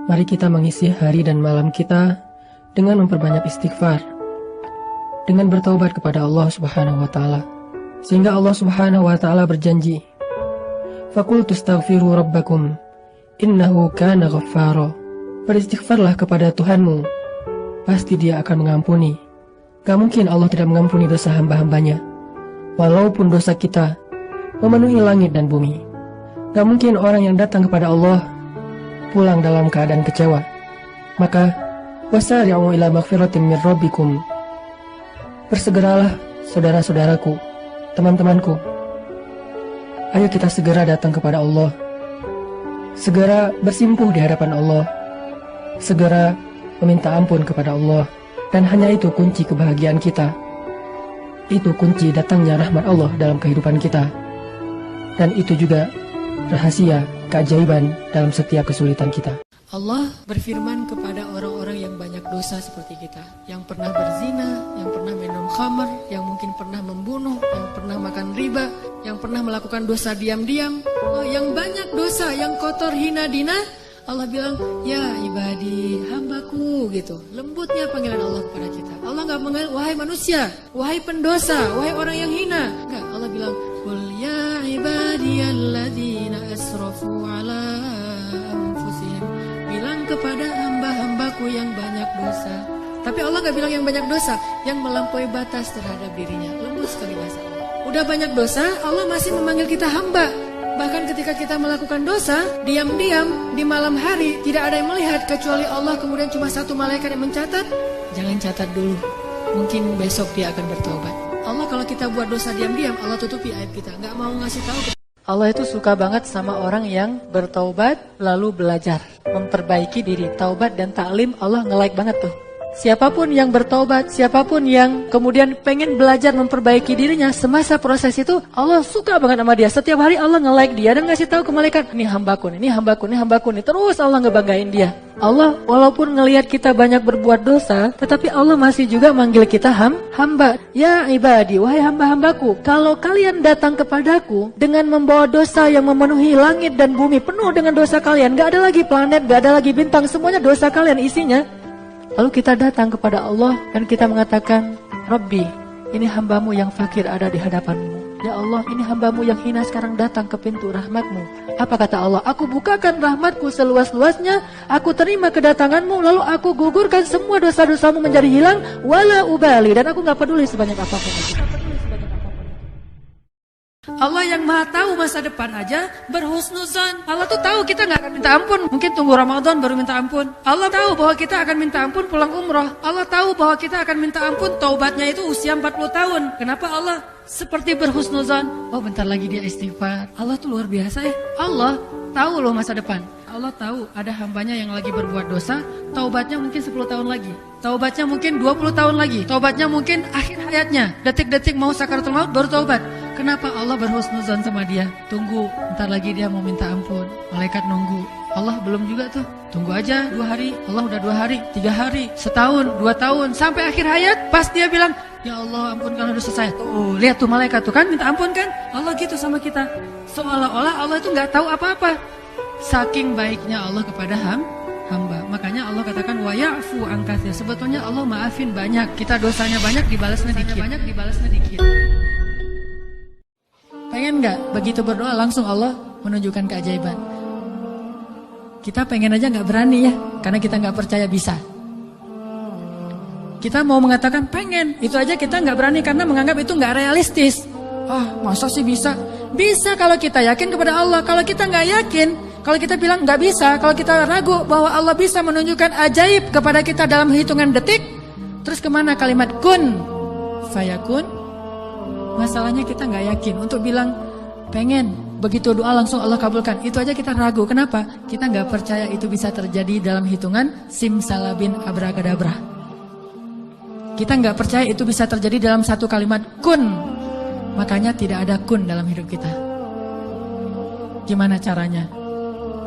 Mari kita mengisi hari dan malam kita dengan memperbanyak istighfar, dengan bertaubat kepada Allah Subhanahu wa Ta'ala, sehingga Allah Subhanahu wa Ta'ala berjanji, "Faqultu astaghfiru rabbakum innahu kana ghaffara." Beristighfarlah kepada Tuhanmu, pasti Dia akan mengampuni. Gak mungkin Allah tidak mengampuni dosa hamba-hambanya, walaupun dosa kita memenuhi langit dan bumi. Gak mungkin orang yang datang kepada Allah pulang dalam keadaan kecewa. Maka wasari'u ila maghfiratin min rabbikum. Bersegeralah saudara-saudaraku, teman-temanku. Ayo kita segera datang kepada Allah. Segera bersimpuh di hadapan Allah. Segera meminta ampun kepada Allah. Dan hanya itu kunci kebahagiaan kita. Itu kunci datangnya rahmat Allah dalam kehidupan kita. Dan itu juga rahasia keajaiban dalam setiap kesulitan kita. Allah berfirman kepada orang-orang yang banyak dosa seperti kita, yang pernah berzina, yang pernah minum khamar, yang mungkin pernah membunuh, yang pernah makan riba, yang pernah melakukan dosa diam-diam, yang banyak dosa, yang kotor hina dina. Allah bilang, ya ibadi, hambaku, gitu. Lembutnya panggilan Allah kepada kita. Allah gak mengenal, wahai manusia, wahai pendosa, wahai orang yang hina. Enggak, Allah bilang, qul ya ibadiyalladzina asrafu ala anfusihim. Bilang kepada hamba-hambaku yang banyak dosa. Tapi Allah gak bilang yang banyak dosa, yang melampaui batas terhadap dirinya. Lembut sekali bahasa Allah. Udah banyak dosa, Allah masih memanggil kita hamba. Bahkan ketika kita melakukan dosa, diam-diam di malam hari, tidak ada yang melihat kecuali Allah, kemudian cuma satu malaikat yang mencatat. Jangan catat dulu, mungkin besok dia akan bertobat. Allah kalau kita buat dosa diam-diam, Allah tutupi aib kita, nggak mau ngasih tahu. Allah itu suka banget sama orang yang bertaubat lalu belajar, memperbaiki diri. Taubat dan taklim Allah nge-like banget tuh. Siapapun yang bertaubat, siapapun yang kemudian pengen belajar memperbaiki dirinya, semasa proses itu Allah suka banget sama dia. Setiap hari Allah nge-like dia dan ngasih tahu ke malaikat, ini hambaku, ini hambaku, ini hambaku, ini. Terus Allah ngebanggain dia. Allah walaupun ngelihat kita banyak berbuat dosa, tetapi Allah masih juga manggil kita hamba. Ya ibadi, wahai hamba-hambaku, kalau kalian datang kepadaku dengan membawa dosa yang memenuhi langit dan bumi, penuh dengan dosa kalian, gak ada lagi planet, gak ada lagi bintang, semuanya dosa kalian isinya. Lalu kita datang kepada Allah dan kita mengatakan, Rabbi, ini hambamu yang fakir ada di hadapanmu. Ya Allah, ini hambamu yang hina sekarang datang ke pintu rahmatmu. Apa kata Allah? Aku bukakan rahmatku seluas-luasnya, aku terima kedatanganmu, lalu aku gugurkan semua dosa-dosamu menjadi hilang, wala ubali, dan aku gak peduli sebanyak apapun itu. Allah yang maha tahu masa depan aja berhusnuzan. Allah tuh tahu kita gak akan minta ampun, mungkin tunggu Ramadan baru minta ampun. Allah tahu bahwa kita akan minta ampun pulang umroh. Allah tahu bahwa kita akan minta ampun taubatnya itu usia 40 tahun. Kenapa Allah seperti berhusnuzan? Oh bentar lagi dia istighfar. Allah tuh luar biasa ya. Allah tahu loh masa depan. Allah tahu ada hambanya yang lagi berbuat dosa, taubatnya mungkin 10 tahun lagi, taubatnya mungkin 20 tahun lagi, taubatnya mungkin akhir hayatnya, detik-detik mau sakaratul maut baru taubat. Kenapa Allah berhusnuzon sama dia? Tunggu, bentar lagi dia mau minta ampun. Malaikat nunggu. Allah belum juga tuh. Tunggu aja 2 hari. Allah udah 2 hari, 3 hari, setahun, 2 tahun, sampai akhir hayat. Pas dia bilang, ya Allah ampunkan dosa saya. Tuh, lihat tuh malaikat tuh kan minta ampun kan? Allah gitu sama kita. Seolah-olah Allah itu nggak tahu apa-apa. Saking baiknya Allah kepada hamba. Makanya Allah katakan wa ya'fu an katsir. Sebetulnya Allah maafin banyak. Kita dosanya banyak, dibalasnya dikit. Pengen gak begitu berdoa langsung Allah menunjukkan keajaiban? Kita pengen aja gak berani ya, karena kita gak percaya bisa. Kita mau mengatakan pengen, itu aja kita gak berani karena menganggap itu gak realistis. Masa sih bisa? Bisa kalau kita yakin kepada Allah. Kalau kita gak yakin, kalau kita bilang gak bisa, kalau kita ragu bahwa Allah bisa menunjukkan ajaib kepada kita dalam hitungan detik, terus kemana kalimat kun fayakun? Masalahnya kita nggak yakin untuk bilang pengen, begitu doa langsung Allah kabulkan. Itu aja kita ragu. Kenapa? Kita nggak percaya itu bisa terjadi dalam hitungan simsalabin abracadabra. Kita nggak percaya itu bisa terjadi dalam satu kalimat kun. Makanya tidak ada kun dalam hidup kita. Gimana caranya?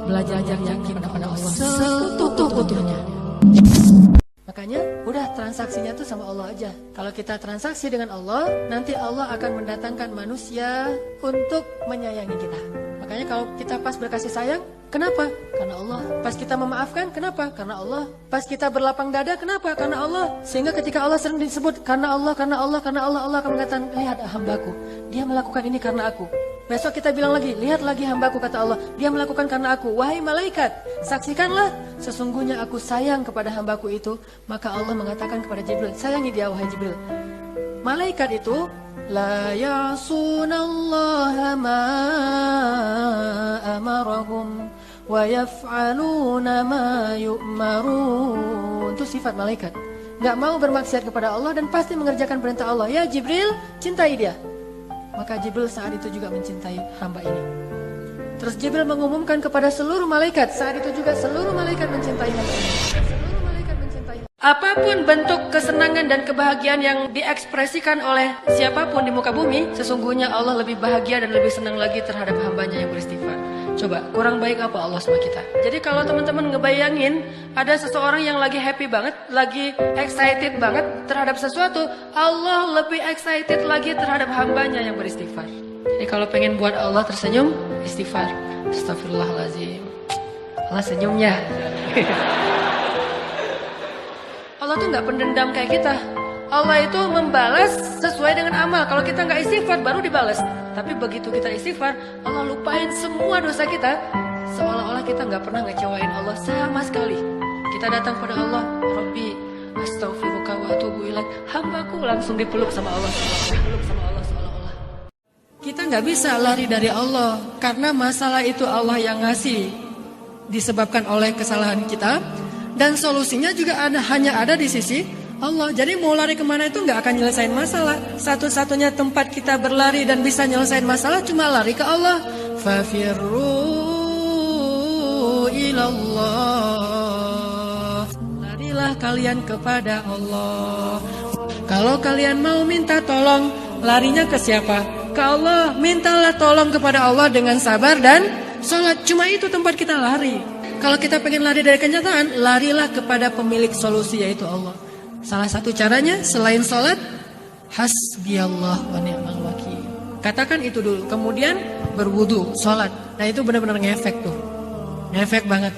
Belajar yakin kepada Allah seutuh-utuhnya. Makanya udah transaksinya tuh sama Allah aja. Kalau kita transaksi dengan Allah, nanti Allah akan mendatangkan manusia untuk menyayangi kita. Makanya kalau kita pas berkasih sayang, Kenapa? Karena Allah. Pas kita memaafkan, kenapa? Karena Allah. Pas kita berlapang dada, kenapa? Karena Allah. Sehingga ketika Allah sering disebut karena Allah, karena Allah, karena Allah akan mengatakan, lihat hambaku, dia melakukan ini karena aku. Besok kita bilang lagi, lihat lagi hambaku, kata Allah, dia melakukan karena aku. Wahai malaikat, saksikanlah, sesungguhnya aku sayang kepada hambaku itu. Maka Allah mengatakan kepada Jibril, sayangi dia wahai Jibril. Malaikat itu la ya'sunallaha ma amarahum wa yaf'aluna ma yu'marun. Itu sifat malaikat. Gak mau bermaksiat kepada Allah dan pasti mengerjakan perintah Allah. Ya Jibril, cintai dia. Maka Jibril saat itu juga mencintai hamba ini. Terus Jibril mengumumkan kepada seluruh malaikat. Saat itu juga seluruh malaikat mencintai hamba ini. Seluruh malaikat mencintai. Apapun bentuk kesenangan dan kebahagiaan yang diekspresikan oleh siapapun di muka bumi, sesungguhnya Allah lebih bahagia dan lebih senang lagi terhadap hambanya yang beristighfar. Coba, kurang baik apa Allah sama kita? Jadi kalau teman-teman ngebayangin ada seseorang yang lagi happy banget, lagi excited banget terhadap sesuatu, Allah lebih excited lagi terhadap hambanya yang beristighfar. Jadi kalau pengen buat Allah tersenyum, istighfar. Astagfirullahaladzim. Allah senyumnya. Allah tuh gak pendendam kayak kita. Allah itu membalas sesuai dengan amal. Kalau kita gak istighfar baru dibalas. Tapi begitu kita istighfar, Allah lupain semua dosa kita. Seolah-olah kita gak pernah ngecewain Allah sama sekali. Kita datang pada Allah, Rabbi astaghfiruka wa atubu ilaik. Hambaku langsung dipeluk sama Allah. Dipeluk sama Allah seolah-olah. Kita gak bisa lari dari Allah. Karena masalah itu Allah yang ngasih. Disebabkan oleh kesalahan kita. Dan solusinya juga hanya ada di sisi Allah. Jadi mau lari kemana itu nggak akan nyelesain masalah. Satu-satunya tempat kita berlari dan bisa nyelesain masalah cuma lari ke Allah. Fafirru ilallah. Larilah kalian kepada Allah. Kalau kalian mau minta tolong, larinya ke siapa? Ke Allah. Mintalah tolong kepada Allah dengan sabar dan sholat. Cuma itu tempat kita lari. Kalau kita pengen lari dari kenyataan, larilah kepada pemilik solusi yaitu Allah. Salah satu caranya selain sholat, hasbiyallah wa ni'mal wakil. Katakan itu dulu, kemudian berwudu, sholat. Nah itu benar-benar ngefek tuh, ngefek banget.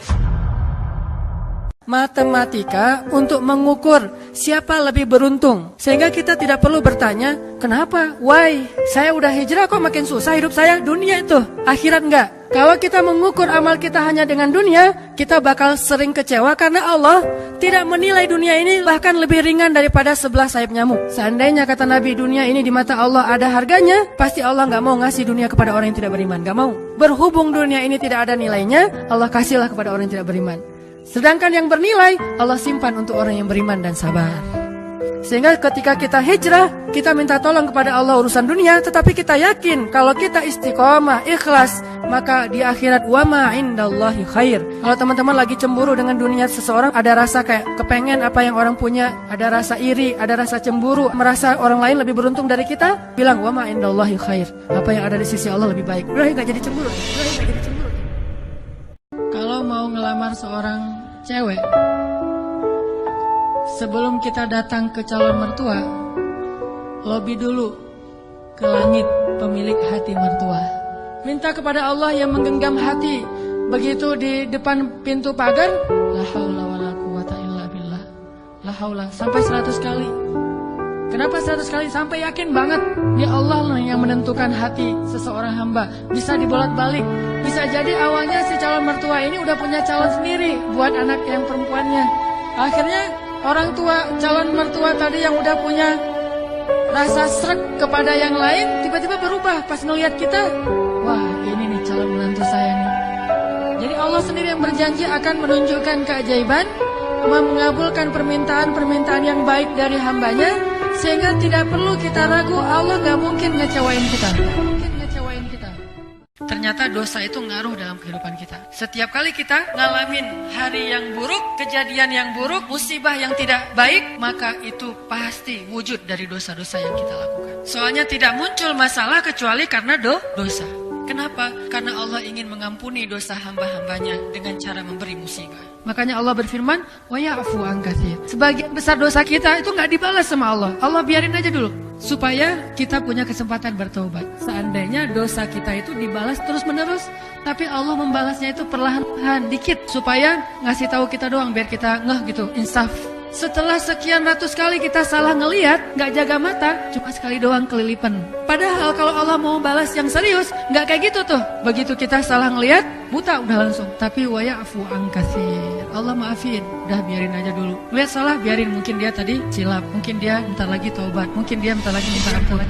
Matematika untuk mengukur siapa lebih beruntung. Sehingga kita tidak perlu bertanya, kenapa? Why? Saya udah hijrah kok makin susah hidup saya? Dunia itu, akhirat enggak. Kalau kita mengukur amal kita hanya dengan dunia, kita bakal sering kecewa karena Allah tidak menilai dunia ini bahkan lebih ringan daripada sebelah sayap nyamuk. Seandainya kata Nabi dunia ini di mata Allah ada harganya, pasti Allah gak mau ngasih dunia kepada orang yang tidak beriman. Gak mau. Berhubung dunia ini tidak ada nilainya, Allah kasihlah kepada orang yang tidak beriman. Sedangkan yang bernilai, Allah simpan untuk orang yang beriman dan sabar. Sehingga ketika kita hijrah, kita minta tolong kepada Allah urusan dunia, tetapi kita yakin kalau kita istiqomah, ikhlas, maka di akhirat wa ma indallahi khair. Kalau teman-teman lagi cemburu dengan dunia seseorang, ada rasa kayak kepengen apa yang orang punya, ada rasa iri, ada rasa cemburu, merasa orang lain lebih beruntung dari kita, bilang wa ma indallahi khair. Apa yang ada di sisi Allah lebih baik. Udah gak jadi cemburu. Kalau mau ngelamar seorang cewek, sebelum kita datang ke calon mertua, lobi dulu ke langit pemilik hati mertua. Minta kepada Allah yang menggenggam hati. Begitu di depan pintu pagar, la haula wala quwata illa billah. La haula sampai 100 kali. Kenapa 100 kali? Sampai yakin banget ya Allah lah yang menentukan hati seseorang hamba. Bisa dibolak-balik. Bisa jadi awalnya si calon mertua ini udah punya calon sendiri buat anak yang perempuannya. Akhirnya orang tua calon mertua tadi yang udah punya rasa srek kepada yang lain tiba-tiba berubah pas ngelihat kita. Wah, ini nih calon menantu saya nih. Jadi Allah sendiri yang berjanji akan menunjukkan keajaiban, mengabulkan permintaan-permintaan yang baik dari hambanya, sehingga tidak perlu kita ragu Allah gak mungkin ngecewain kita. Ternyata dosa itu ngaruh dalam kehidupan kita. Setiap kali kita ngalamin hari yang buruk, kejadian yang buruk, musibah yang tidak baik, maka itu pasti wujud dari dosa-dosa yang kita lakukan. Soalnya tidak muncul masalah kecuali karena dosa. Kenapa? Karena Allah ingin mengampuni dosa hamba-hambanya dengan cara memberi musibah. Makanya Allah berfirman, wa ya'fu an katsir. Sebagian besar dosa kita itu gak dibalas sama Allah. Allah biarin aja dulu. supaya kita punya kesempatan bertobat. Seandainya dosa kita itu dibalas terus-menerus, tapi Allah membalasnya itu perlahan-lahan dikit, supaya ngasih tahu kita doang biar kita ngeh gitu, insaf. Setelah sekian ratus kali kita salah ngelihat, nggak jaga mata, cuma sekali doang kelilipan. Padahal kalau Allah mau balas yang serius, nggak kayak gitu tuh. Begitu kita salah ngelihat, buta udah langsung. Tapi wa ya'fu an katsir. Allah maafin, udah biarin aja dulu. Lihat salah, biarin. Mungkin dia tadi silap, mungkin dia bentar lagi taubat, mungkin dia bentar lagi minta ampun.